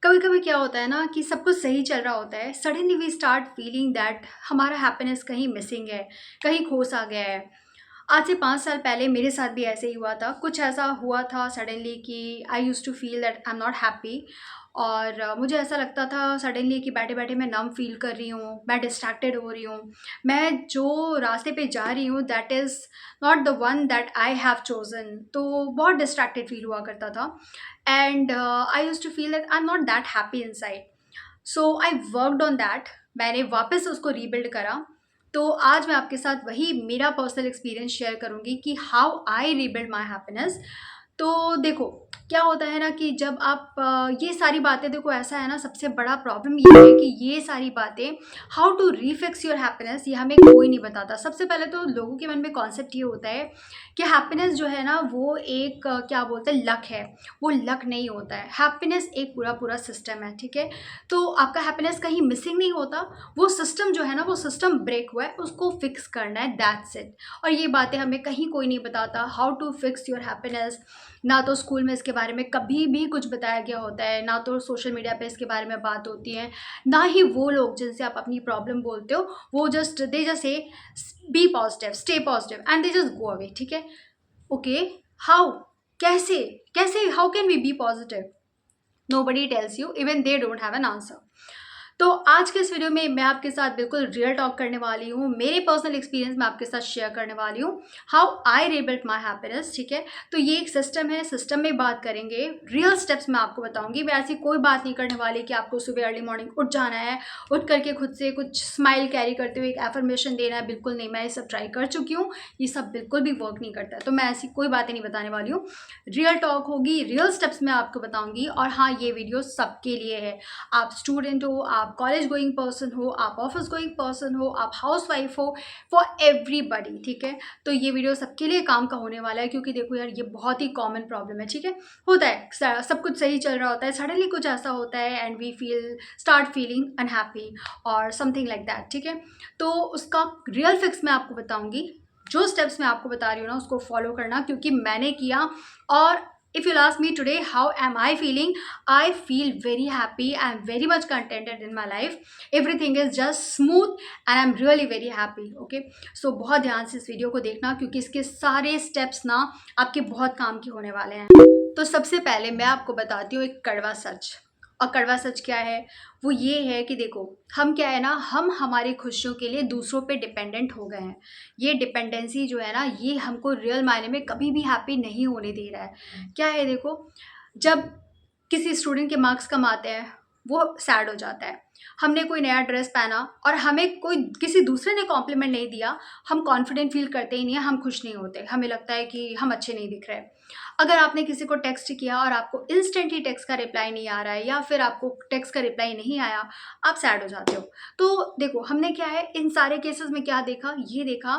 कभी कभी क्या होता है ना कि सब कुछ सही चल रहा होता है, suddenly we start feeling that हमारा हैप्पीनेस कहीं मिसिंग है, कहीं खोस आ गया है। आज से 5 साल पहले मेरे साथ भी ऐसे ही हुआ था। कुछ ऐसा हुआ था सडनली कि I use to feel that I am not happy. और मुझे ऐसा लगता था सडनली कि बैठे बैठे मैं नम फील कर रही हूँ, मैं डिस्ट्रैक्टेड हो रही हूँ। मैं जो रास्ते पे जा रही हूँ that is not the one that I have chosen. तो बहुत डिस्ट्रैक्टेड फील हुआ करता था। And I use to feel that I am not that happy inside. So I worked on that. मैंने वापस उसको रीबिल्ड करा। तो आज मैं आपके साथ वही मेरा पर्सनल एक्सपीरियंस शेयर करूँगी कि how I rebuild my happiness. तो देखो, क्या होता है ना कि जब आप ये सारी बातें, देखो ऐसा है ना, सबसे बड़ा प्रॉब्लम ये है कि ये सारी बातें how to refix your happiness ये हमें कोई नहीं बताता। सबसे पहले तो लोगों के मन में कॉन्सेप्ट ये होता है कि हैप्पीनेस जो है ना वो एक क्या बोलते हैं, लक है। वो लक नहीं होता है। हैप्पीनेस एक पूरा पूरा सिस्टम है, ठीक है। तो आपका हैप्पीनेस कहीं मिसिंग नहीं होता। वो सिस्टम जो है ना, वो सिस्टम ब्रेक हुआ है, उसको फिक्स करना है, दैट्स इट। और ये बातें हमें कहीं कोई नहीं बताता, how to fix your happiness. ना तो स्कूल में इसके बारे में कभी भी कुछ बताया गया होता है, ना तो सोशल मीडिया पे इसके बारे में बात होती है, ना ही वो लोग जिनसे आप अपनी प्रॉब्लम बोलते हो वो just say be positive, stay positive and they just go away, ठीक है। ओके, हाउ, कैसे, how can we be positive? Nobody tells you, even they don't have an answer. तो आज के इस वीडियो में मैं आपके साथ बिल्कुल रियल टॉक करने वाली हूँ। मेरे पर्सनल एक्सपीरियंस मैं आपके साथ शेयर करने वाली हूँ, how I rebuilt my happiness, ठीक है। तो ये एक सिस्टम है, सिस्टम में बात करेंगे, रियल स्टेप्स मैं आपको बताऊंगी। मैं ऐसी कोई बात नहीं करने वाली कि आपको सुबह अर्ली मॉर्निंग उठ जाना है, उठ करके खुद से कुछ स्माइल कैरी करते हुए एक एफर्मेशन देना है, बिल्कुल नहीं। मैं ये सब ट्राई कर चुकी हूँ, ये सब बिल्कुल भी वर्क नहीं करता है। तो मैं ऐसी कोई बातें नहीं बताने वाली हूँ। रियल टॉक होगी, रियल स्टेप्स मैं आपको बताऊंगी। और हाँ, ये वीडियो सबके लिए है। आप स्टूडेंट हो, आप कॉलेज गोइंग पर्सन हो, आप ऑफिस गोइंग पर्सन हो, आप हाउस वाइफ हो, फॉर एवरीबडी, ठीक है। तो ये वीडियो सबके लिए काम का होने वाला है, क्योंकि देखो यार, ये बहुत ही कॉमन प्रॉब्लम है, ठीक है। होता है, सब कुछ सही चल रहा होता है, सडनली कुछ ऐसा होता है and we start feeling unhappy और समथिंग लाइक दैट, ठीक है। तो उसका रियल फिक्स मैं आपको बताऊंगी। जो स्टेप्स मैं आपको बता रही हूँ ना, उसको फॉलो करना, क्योंकि मैंने किया। और if you'll ask me today how am I feeling, I feel very happy. I'm very much contented in my life. Everything is just smooth and I'm really very happy. Okay, so बहुत ध्यान से इस video को देखना, क्योंकि इसके सारे steps ना आपके बहुत काम के होने वाले हैं। तो सबसे पहले मैं आपको बताती हूँ एक कड़वा सच। और कड़वा सच क्या है? वो ये है कि देखो, हम क्या है ना, हम हमारी खुशियों के लिए दूसरों पे डिपेंडेंट हो गए हैं। ये डिपेंडेंसी जो है ना, ये हमको रियल मायने में कभी भी हैप्पी नहीं होने दे रहा है। क्या है, देखो, जब किसी स्टूडेंट के मार्क्स कम आते हैं, वो सैड हो जाता है। हमने कोई नया ड्रेस पहना और हमें कोई किसी दूसरे ने कॉम्प्लीमेंट नहीं दिया, हम कॉन्फिडेंट फील करते ही नहीं है, हम खुश नहीं होते, हमें लगता है कि हम अच्छे नहीं दिख रहे। अगर आपने किसी को टेक्स्ट किया और आपको इंस्टेंट ही टेक्स्ट का रिप्लाई नहीं आ रहा है, या फिर आपको टेक्स्ट का रिप्लाई नहीं आया, आप सैड हो जाते हो। तो देखो, हमने क्या है, इन सारे केसेस में क्या देखा, ये देखा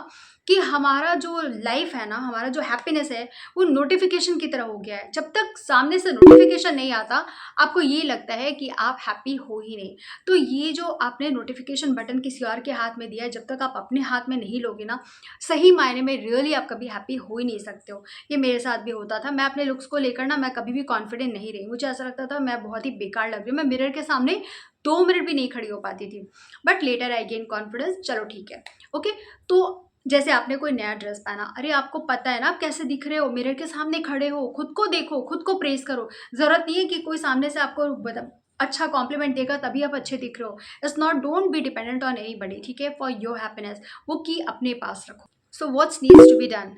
कि हमारा जो लाइफ है ना, हमारा जो हैप्पीनेस है, वो नोटिफिकेशन की तरह हो गया है। जब तक सामने से नोटिफिकेशन नहीं आता, आपको ये लगता है कि आप हैप्पी हो ही नहीं। तो ये जो आपने नोटिफिकेशन बटन किसी और के हाथ में दिया है, जब तक आप अपने हाथ में नहीं लोगे ना, सही मायने में रियली आप कभी हैप्पी हो ही नहीं सकते हो। ये मेरे साथ भी होता था। मैं अपने लुक्स को लेकर ना, मैं कभी भी कॉन्फिडेंट नहीं रही। मुझे ऐसा लगता था मैं बहुत ही बेकार लग रही हूँ, मैं मिरर के सामने 2 मिनट भी नहीं खड़ी हो पाती थी। But later I gain confidence, चलो ठीक है, ओके। तो जैसे आपने कोई नया ड्रेस पहना, अरे आपको पता है ना आप कैसे दिख रहे हो, मिरर के सामने खड़े हो, खुद को देखो, खुद को प्रेस करो। जरूरत नहीं है कि कोई सामने से आपको अच्छा कॉम्प्लीमेंट देगा तभी आप अच्छे दिख रहे हो। It's not, don't be dependent on anybody, ठीक है, फॉर योर हैप्पीनेस। वो की अपने पास रखो। So what's needs to be done,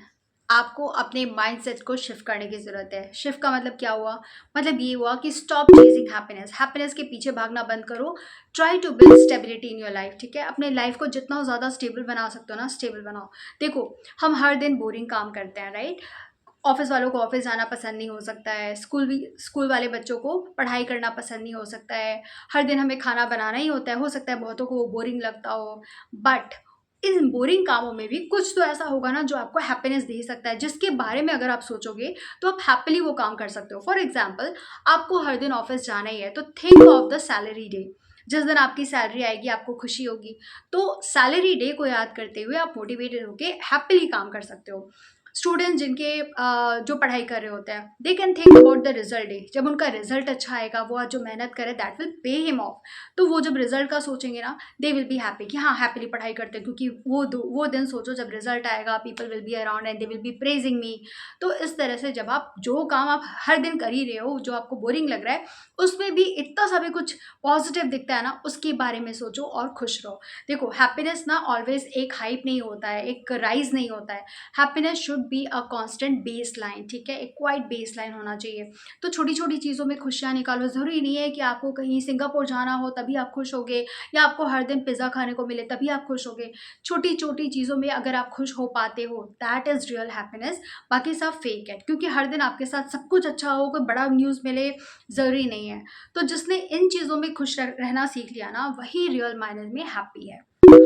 आपको अपने माइंडसेट को शिफ्ट करने की ज़रूरत है। शिफ्ट का मतलब क्या हुआ? मतलब ये हुआ कि स्टॉप चेजिंग हैप्पीनेस, हैप्पीनेस के पीछे भागना बंद करो। Try to build stability in your life, ठीक है। अपने लाइफ को जितना ज़्यादा स्टेबल बना सकते हो ना, स्टेबल बनाओ। देखो, हम हर दिन बोरिंग काम करते हैं, राइट। ऑफिस वालों को ऑफिस जाना पसंद नहीं हो सकता है, स्कूल वाले बच्चों को पढ़ाई करना पसंद नहीं हो सकता है, हर दिन हमें खाना बनाना ही होता है। हो सकता है बहुतों को वो बोरिंग लगता हो, बट इन बोरिंग कामों में भी कुछ तो ऐसा होगा ना जो आपको हैप्पीनेस दे सकता है, जिसके बारे में अगर आप सोचोगे तो आप हैप्पीली वो काम कर सकते हो। फॉर एग्जाम्पल, आपको हर दिन ऑफिस जाना ही है, तो think of the salary day. जिस दिन आपकी सैलरी आएगी, आपको खुशी होगी, तो सैलरी डे को याद करते हुए आप मोटिवेटेड होकर हैप्पीली काम कर सकते हो। स्टूडेंट्स जिनके जो पढ़ाई कर रहे होते हैं, they can think about the result day. जब उनका रिजल्ट अच्छा आएगा, वो आज जो मेहनत करे that will pay him of. तो वो जब रिजल्ट का सोचेंगे ना, दे विल बी हैप्पी कि हाँ हैप्पीली पढ़ाई करते हैं, क्योंकि वो दिन सोचो जब रिजल्ट आएगा, people will be around and they will be praising me. तो इस तरह से जब आप जो काम आप हर दिन कर ही रहे हो, जो आपको बोरिंग लग रहा है, उसमें भी इतना सा भी कुछ पॉजिटिव दिखता है ना, उसके बारे में सोचो और खुश रहो। देखो हैप्पीनेस ना ऑलवेज एक हाइप नहीं होता है, एक राइज नहीं होता है। Happiness should be a constant base line, ठीक है, एक क्वाइट बेस लाइन होना चाहिए। तो छोटी छोटी चीज़ों में खुशियाँ निकालो। ज़रूरी नहीं है कि आपको कहीं सिंगापुर जाना हो तभी आप खुश होगे, या आपको हर दिन पिज़्ज़ा खाने को मिले तभी आप खुश होगे। छोटी छोटी चीज़ों में अगर आप खुश हो पाते हो, दैट इज़ रियल हैप्पीनेस। बाकी सब फेक है, क्योंकि हर दिन आपके साथ सब कुछ अच्छा हो, कोई बड़ा न्यूज़ मिले, ज़रूरी नहीं है। तो जिसने इन चीज़ों में खुश रहना सीख लिया ना, वही रियल मायने में हैप्पी है।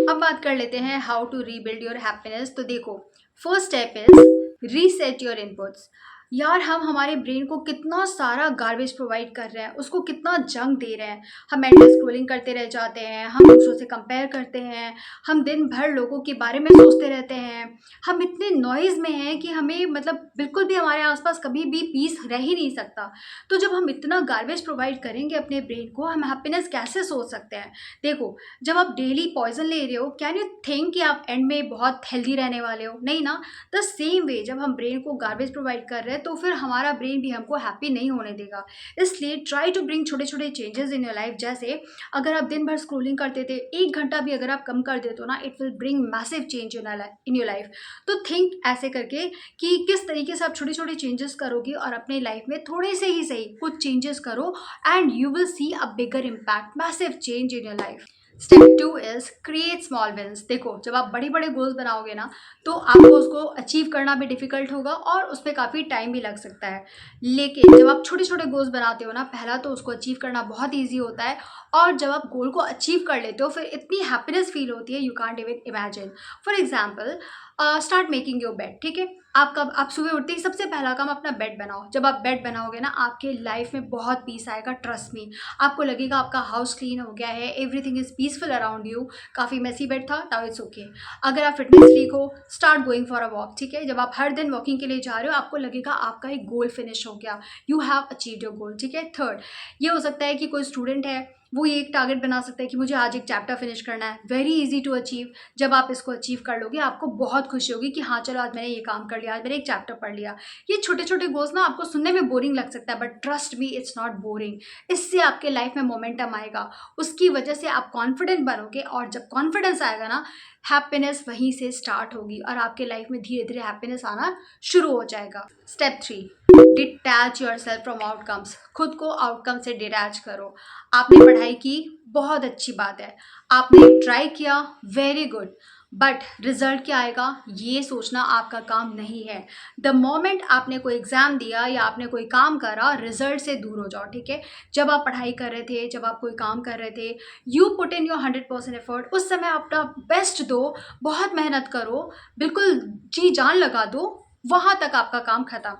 अब बात कर लेते हैं how to rebuild your happiness. तो देखो, first step is reset your inputs. यार हम हमारे ब्रेन को कितना सारा गार्बेज प्रोवाइड कर रहे हैं, उसको कितना जंक दे रहे हैं। हम एंडलेस स्क्रॉलिंग करते रह जाते हैं, हम दूसरों से कंपेयर करते हैं, हम दिन भर लोगों के बारे में सोचते रहते हैं, हम इतने नॉइज़ में हैं कि हमें मतलब बिल्कुल भी हमारे आसपास कभी भी पीस रह ही नहीं सकता। तो जब हम इतना गार्बेज प्रोवाइड करेंगे अपने ब्रेन को, हम हैप्पीनेस कैसे सोच सकते हैं। देखो, जब आप डेली पॉइजन ले रहे हो, कैन यू थिंक कि आप एंड में बहुत हेल्दी रहने वाले हो? नहीं ना। द सेम वे जब हम ब्रेन को गार्बेज प्रोवाइड कर रहे हैं, तो फिर हमारा ब्रेन भी हमको हैप्पी नहीं होने देगा। इसलिए ट्राई टू ब्रिंग छोटे छोटे चेंजेस इन योर लाइफ। जैसे अगर आप दिन भर स्क्रोलिंग करते थे, 1 घंटा भी अगर आप कम कर देते हो ना, it will bring massive change in your life. तो थिंक ऐसे करके कि किस तरीके से आप छोटे छोटे चेंजेस करोगे और अपने लाइफ में थोड़े से ही सही कुछ चेंजेस करो, and you will see a bigger impact, massive change in your life. Step 2 is create small wins. देखो, जब आप बड़ी बड़े गोल्स बनाओगे ना, तो आपको उसको अचीव करना भी डिफिकल्ट होगा और उस पर काफ़ी टाइम भी लग सकता है। लेकिन जब आप छोटे छोटे गोल्स बनाते हो ना, पहला तो उसको अचीव करना बहुत ईजी होता है, और जब आप गोल को अचीव कर लेते हो, फिर इतनी हैप्पीनेस फील होती है, you can't even imagine. For example, start making your bed, ठीक है। आप सुबह उठते ही सबसे पहला काम अपना बेड बनाओ। जब आप बेड बनाओगे ना, आपके लाइफ में बहुत पीस आएगा, ट्रस्ट मी। आपको लगेगा आपका हाउस क्लीन हो गया है, everything is peaceful around you. काफ़ी मेसी बेड था, नाउ इट्स ओके। अगर आप फिटनेस फ्रीक हो, start going for a walk, ठीक है। जब आप हर दिन वॉकिंग के लिए जा रहे हो, आपको लगेगा आपका एक गोल फिनिश हो गया, you have achieved your goal, ठीक है। थर्ड, ये हो सकता है कि कोई स्टूडेंट है, वो ये एक टारगेट बना सकता है कि मुझे आज एक चैप्टर फिनिश करना है। Very easy to achieve. जब आप इसको अचीव कर लोगे, आपको बहुत खुशी होगी कि हाँ चलो आज मैंने ये काम कर लिया, आज मैंने एक चैप्टर पढ़ लिया। ये छोटे छोटे गोल्स ना आपको सुनने में बोरिंग लग सकता है, but trust me, it's not boring. इससे आपके लाइफ में मोमेंटम आएगा, उसकी वजह से आप कॉन्फिडेंट बनोगे, और जब कॉन्फिडेंस आएगा ना, हैप्पीनेस वहीं से स्टार्ट होगी और आपके लाइफ में धीरे धीरे हैप्पीनेस आना शुरू हो जाएगा। Step 3, detach your self from outcomes. खुद को आउटकम से डिटैच करो। आपने पढ़ाई की, बहुत अच्छी बात है, आपने ट्राई किया, वेरी गुड, बट रिजल्ट क्या आएगा ये सोचना आपका काम नहीं है। द मोमेंट आपने कोई एग्जाम दिया या आपने कोई काम करा, रिजल्ट से दूर हो जाओ, ठीक है। जब आप पढ़ाई कर रहे थे, जब आप कोई काम कर रहे थे, you put in your 100% effort. उस समय अपना बेस्ट दो, बहुत मेहनत करो, बिल्कुल जी जान लगा दो, वहां तक आपका काम खत्म।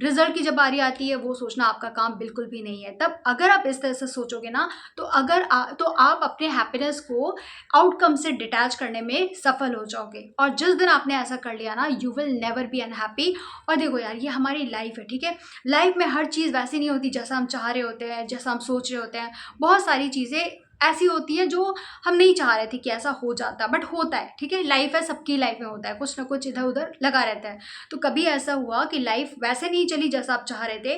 रिजल्ट की जब बारी आती है, वो सोचना आपका काम बिल्कुल भी नहीं है। तब अगर आप इस तरह से सोचोगे ना, तो तो आप अपने हैप्पीनेस को आउटकम से डिटैच करने में सफल हो जाओगे, और जिस दिन आपने ऐसा कर लिया ना, you will never be unhappy. और देखो यार, ये हमारी लाइफ है, ठीक है। लाइफ में हर चीज़ वैसी नहीं होती जैसा हम चाह रहे होते हैं, जैसा हम सोच रहे होते हैं। बहुत सारी चीज़ें ऐसी होती है जो हम नहीं चाह रहे थे कि ऐसा हो जाता, बट होता है, ठीक है। लाइफ है, सबकी लाइफ में होता है, कुछ ना कुछ इधर उधर लगा रहता है। तो कभी ऐसा हुआ कि लाइफ वैसे नहीं चली जैसा आप चाह रहे थे,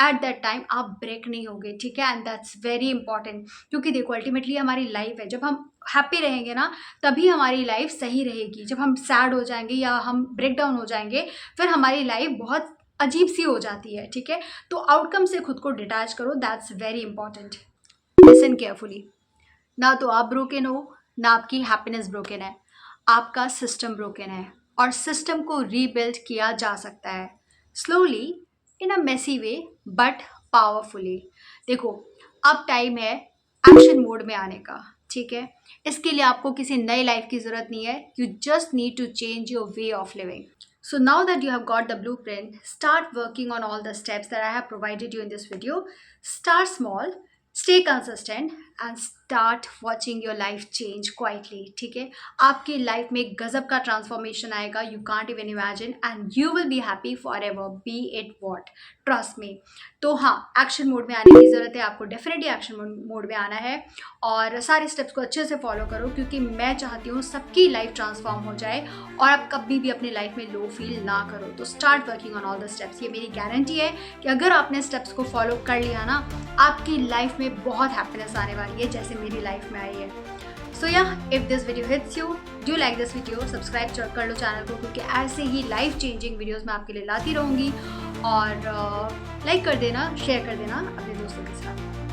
एट दैट टाइम आप ब्रेक नहीं होगे, ठीक है। एंड दैट्स वेरी इंपॉर्टेंट, क्योंकि देखो अल्टीमेटली हमारी लाइफ है, जब हम हैप्पी रहेंगे ना, तभी हमारी लाइफ सही रहेगी। जब हम सैड हो जाएंगे या हम ब्रेक डाउन हो जाएंगे, फिर हमारी लाइफ बहुत अजीब सी हो जाती है, ठीक है। तो आउटकम से खुद को डिटैच करो, that's very important. Listen carefully. ना तो आप ब्रोकन हो, ना आपकी हैप्पीनेस ब्रोकन है, आपका सिस्टम ब्रोकन है, और सिस्टम को रीबिल्ड किया जा सकता है, slowly, in a messy way, but powerfully. देखो, अब टाइम है एक्शन मोड में आने का, ठीक है। इसके लिए आपको किसी नई लाइफ की ज़रूरत नहीं है, you just need to change your way of living. So now that you have got the blueprint, start working on all the steps that I have provided you in this video. Start small, stay consistent, and start watching your life change quietly, ठीक है। आपकी life में गजब का transformation आएगा, you can't even imagine, and you will be happy for ever, B it what, trust me. तो हाँ, action mode में आने की ज़रूरत है, आपको डेफिनेटली एक्शन मोड में आना है और सारे स्टेप्स को अच्छे से फॉलो करो, क्योंकि मैं चाहती हूँ सबकी लाइफ ट्रांसफॉर्म हो जाए और आप कभी भी अपनी लाइफ में लो फील ना करो। तो start working on all the steps, ये मेरी गारंटी है कि अगर आपने स्टेप्स को फॉलो कर लिया ना, आपकी लाइफ में बहुत हैप्पीनेस आने वाली है, जैसे मेरी लाइफ में आई है। सो या, if this video hits you, do like this video, subscribe कर लो चैनल को, क्योंकि ऐसे ही लाइफ चेंजिंग वीडियोस मैं आपके लिए लाती रहूँगी। और लाइक कर देना, शेयर कर देना अपने दोस्तों के साथ।